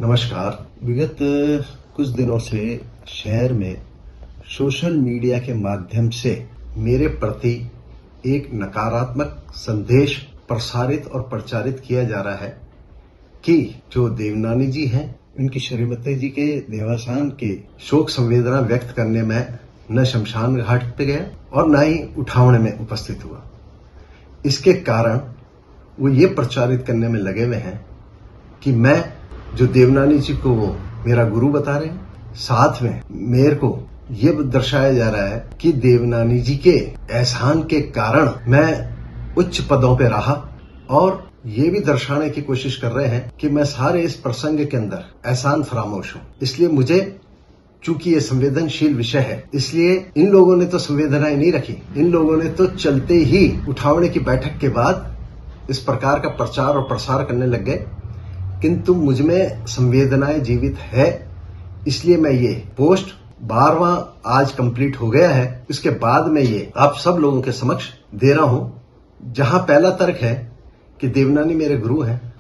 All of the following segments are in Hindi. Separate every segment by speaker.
Speaker 1: नमस्कार। विगत कुछ दिनों से शहर में सोशल मीडिया के माध्यम से मेरे प्रति एक नकारात्मक संदेश प्रसारित और प्रचारित किया जा रहा है कि जो देवनानी जी हैं, उनकी श्रीमती जी के देहावसान के शोक संवेदना व्यक्त करने में न शमशान घाट पे गया और न ही उठावने में उपस्थित हुआ। इसके कारण वो ये प्रचारित करने में लगे हुए हैं कि मैं जो देवनानी जी को वो मेरा गुरु बता रहे हैं, साथ में मेरे को ये दर्शाया जा रहा है कि देवनानी जी के एहसान के कारण मैं उच्च पदों पे रहा, और ये भी दर्शाने की कोशिश कर रहे हैं कि मैं सारे इस प्रसंग के अंदर एहसान फरामोश हूँ। इसलिए मुझे, चूंकि ये संवेदनशील विषय है, इसलिए इन लोगों ने तो संवेदनाएं नहीं रखी। इन लोगों ने तो चलते ही उठावने की बैठक के बाद इस प्रकार का प्रचार और प्रसार करने लग गए, किंतु मुझ में संवेदनाएं जीवित है। इसलिए मैं ये पोस्ट 12वां आज कंप्लीट हो गया है, इसके बाद मैं ये आप सब लोगों के समक्ष दे रहा हूं। जहां पहला तर्क है कि देवनानी मेरे गुरु हैं,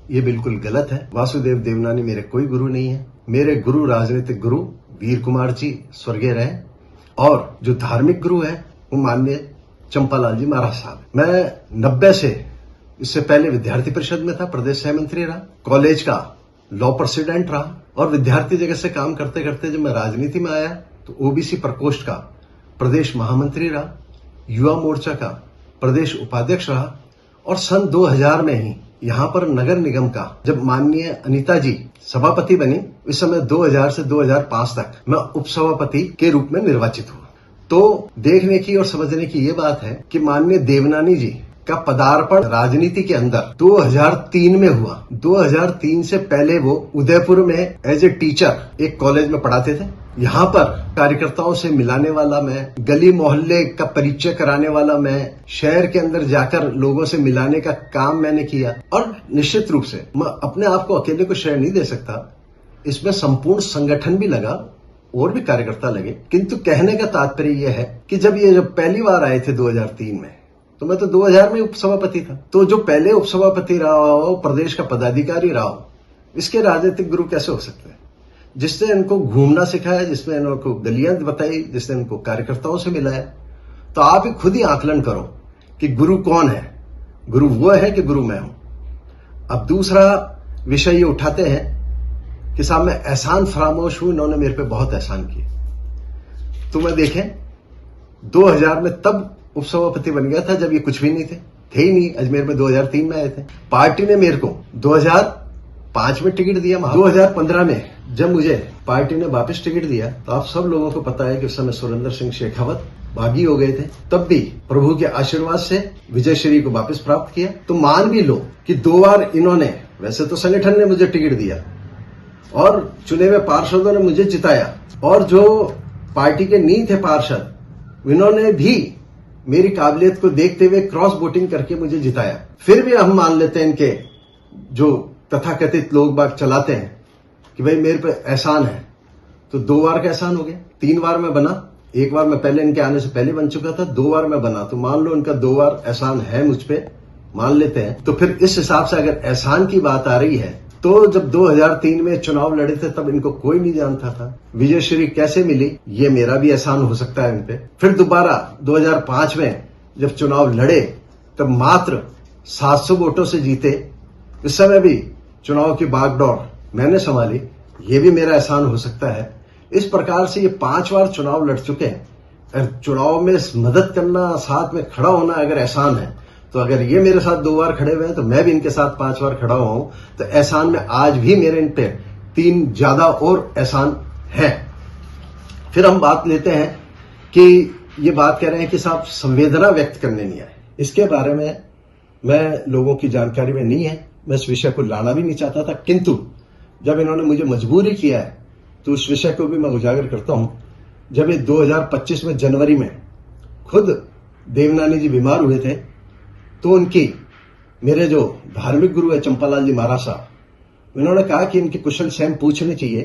Speaker 1: ये बिल्कुल गलत है। वासुदेव देवनानी मेरे कोई गुरु नहीं है। मेरे गुरु, राजनीतिक गुरु वीर कुमार जी स्वर्गीय रहे, और जो धार्मिक गुरु है वो माननीय चंपालाल जी महाराज साहब। मैं 90 से, इससे पहले विद्यार्थी परिषद में था, प्रदेश सह मंत्री रहा, कॉलेज का लॉ प्रेसिडेंट रहा, और विद्यार्थी जगत से काम करते करते जब मैं राजनीति में आया तो ओबीसी प्रकोष्ठ का प्रदेश महामंत्री रहा, युवा मोर्चा का प्रदेश उपाध्यक्ष रहा, और सन 2000 में ही यहाँ पर नगर निगम का जब माननीय अनीता जी सभापति बनी, इस समय 2000 से 2005 तक मैं उपसभापति के रूप में निर्वाचित हुआ। तो देखने की और समझने की ये बात है कि माननीय देवनानी जी का पदार्पण राजनीति के अंदर 2003 में हुआ। 2003 से पहले वो उदयपुर में एज ए टीचर एक कॉलेज में पढ़ाते थे। यहाँ पर कार्यकर्ताओं से मिलाने वाला मैं, गली मोहल्ले का परिचय कराने वाला मैं, शहर के अंदर जाकर लोगों से मिलाने का काम मैंने किया। और निश्चित रूप से मैं अपने आप को अकेले को श्रेय नहीं दे सकता, इसमें संपूर्ण संगठन भी लगा और भी कार्यकर्ता लगे। किंतु कहने का तात्पर्य यह है कि जब पहली बार आए थे 2003 में, तो मैं तो 2000 में उपसभापति था। तो जो पहले उपसभापति रहा हो, प्रदेश का पदाधिकारी रहा हो, इसके राजनीतिक गुरु कैसे हो सकते हैं? जिसने इनको घूमना सिखाया, जिसने इनको गलियां बताई, जिसने इनको कार्यकर्ताओं से मिलाया, तो आप ही खुद ही आकलन करो कि गुरु कौन है। गुरु वो है कि गुरु मैं हूं। अब दूसरा विषय ये उठाते हैं कि साहब मैं एहसान फरामोश हूं, इन्होंने मेरे पे बहुत एहसान किए। तो मैं देखें 2000 में तब उपसभापति बन गया था जब ये कुछ भी नहीं थे ही नहीं। अजमेर में 2003 में आए थे। पार्टी ने मेरे को 2005 में टिकट दिया। 2015 में जब मुझे पार्टी ने वापस टिकट दिया, तो आप सब लोगों को पता है कि उस समय सुरेंद्र सिंह शेखावत बागी हो गए थे। तब भी प्रभु के आशीर्वाद से विजय श्री को वापस प्राप्त किया। तो मान भी लो कि 2 बार इन्होंने, वैसे तो संगठन ने मुझे टिकट दिया और चुने हुए पार्षदों ने मुझे जिताया, और जो पार्टी के नहीं थे पार्षद, इन्होंने भी मेरी काबिलियत को देखते हुए क्रॉस वोटिंग करके मुझे जिताया। फिर भी हम मान लेते हैं इनके जो तथाकथित लोग बाग चलाते हैं कि भाई मेरे पे एहसान है, तो 2 बार का एहसान हो गया। 3 बार मैं बना, 1 बार मैं पहले इनके आने से पहले बन चुका था, 2 बार मैं बना, तो मान लो इनका 2 बार एहसान है मुझ पे, मान लेते हैं। तो फिर इस हिसाब से अगर एहसान की बात आ रही है, तो जब 2003 में चुनाव लड़े थे तब इनको कोई नहीं जानता था। विजय श्री कैसे मिली, ये मेरा भी एहसान हो सकता है इन पे। फिर दोबारा 2005 में जब चुनाव लड़े तब मात्र 700 वोटों से जीते। इस समय भी चुनाव की बागडोर मैंने संभाली, ये भी मेरा एहसान हो सकता है। इस प्रकार से ये 5 बार चुनाव लड़ चुके हैं। चुनाव में मदद करना, साथ में खड़ा होना अगर एहसान है, तो अगर ये मेरे साथ 2 बार खड़े हुए हैं तो मैं भी इनके साथ 5 बार खड़ा हुआ हूं। तो एहसान में आज भी मेरे इन पे 3 ज्यादा और एहसान है। फिर हम बात लेते हैं कि ये बात कह रहे हैं कि साहब संवेदना व्यक्त करने नहीं आए। इसके बारे में मैं लोगों की जानकारी में नहीं है, मैं इस विषय को लाना भी नहीं चाहता था, किंतु जब इन्होंने मुझे मजबूरी किया है तो उस विषय को भी मैं उजागर करता हूं। जब ये 2025 में जनवरी में खुद देवनानी जी बीमार हुए थे, तो उनकी, मेरे जो धार्मिक गुरु है चंपालाल जी महाराज साहब, उन्होंने कहा कि इनके कुशल क्षेम पूछने चाहिए।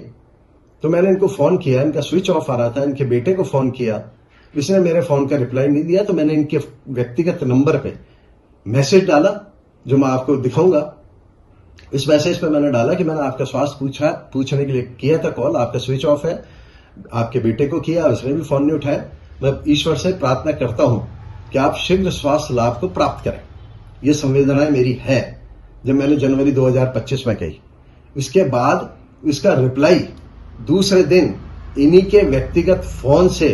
Speaker 1: तो मैंने इनको फोन किया, इनका स्विच ऑफ आ रहा था, इनके बेटे को फोन किया, इसने मेरे फोन का रिप्लाई नहीं दिया। तो मैंने इनके व्यक्तिगत नंबर पे मैसेज डाला, जो मैं आपको दिखाऊंगा। इस मैसेज पे मैंने डाला कि मैंने आपका स्वास्थ्य पूछने के लिए किया था कॉल, आपका स्विच ऑफ है। आपके बेटे को किया, उसने भी फोन नहीं उठाया। मैं ईश्वर से प्रार्थना करता हूं कि आप शीघ्र स्वास्थ्य लाभ को प्राप्त करें। ये संवेदनाएं मेरी है जब मैंने जनवरी 2025 में कही। इसके बाद इसका रिप्लाई दूसरे दिन इन्हीं के व्यक्तिगत फोन से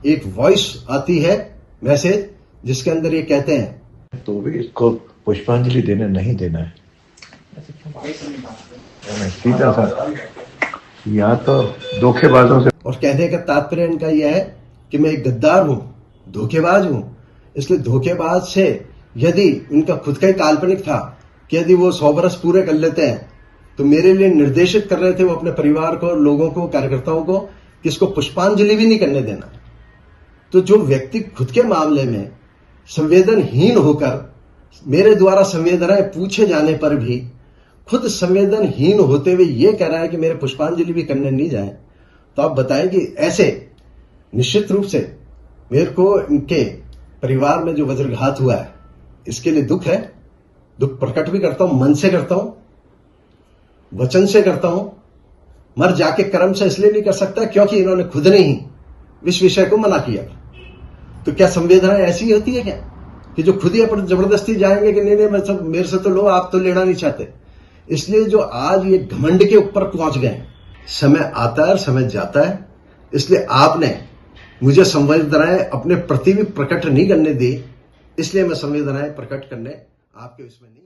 Speaker 1: एक वॉइस आती है, मैसेज, जिसके अंदर ये कहते हैं
Speaker 2: तो भी इसको पुष्पांजलि देने नहीं देना है। सीधा सा या तो धोखेबाजों से,
Speaker 1: और कहने का तात्पर्य इनका यह है कि मैं एक गद्दार हूं, धोखेबाज हूं। इसलिए धोखेबाज से यदि उनका खुद का ही काल्पनिक था कि यदि वो 100 बरस पूरे कर लेते हैं, तो मेरे लिए निर्देशित कर रहे थे वो अपने परिवार को, लोगों को, कार्यकर्ताओं को कि इसको पुष्पांजलि भी नहीं करने देना। तो जो व्यक्ति खुद के मामले में संवेदनहीन होकर मेरे द्वारा संवेदनाएं पूछे जाने पर भी खुद संवेदनहीन होते हुए ये कह रहा है कि मेरे पुष्पांजलि भी करने नहीं जाए, तो आप बताएं कि ऐसे निश्चित रूप से मेरे को इनके परिवार में जो वज्रघात हुआ है इसके लिए दुख है। दुख प्रकट भी करता हूं, मन से करता हूं, वचन से करता हूं। मर जाके कर्म से इसलिए नहीं कर सकता क्योंकि इन्होंने खुद ने ही इस विषय को मना किया। तो क्या संवेदना ऐसी होती है क्या कि जो खुद ही अपन जबरदस्ती जाएंगे कि नहीं मेरे से तो लो, आप तो लेना नहीं चाहते। इसलिए जो आज ये घमंड के ऊपर पहुंच गए, समय आता है और समय जाता है। इसलिए आपने मुझे संवेदनाएं अपने प्रति भी प्रकट नहीं करने दी, इसलिए मैं संवेदनाएं प्रकट करने आपके उसमें नहीं।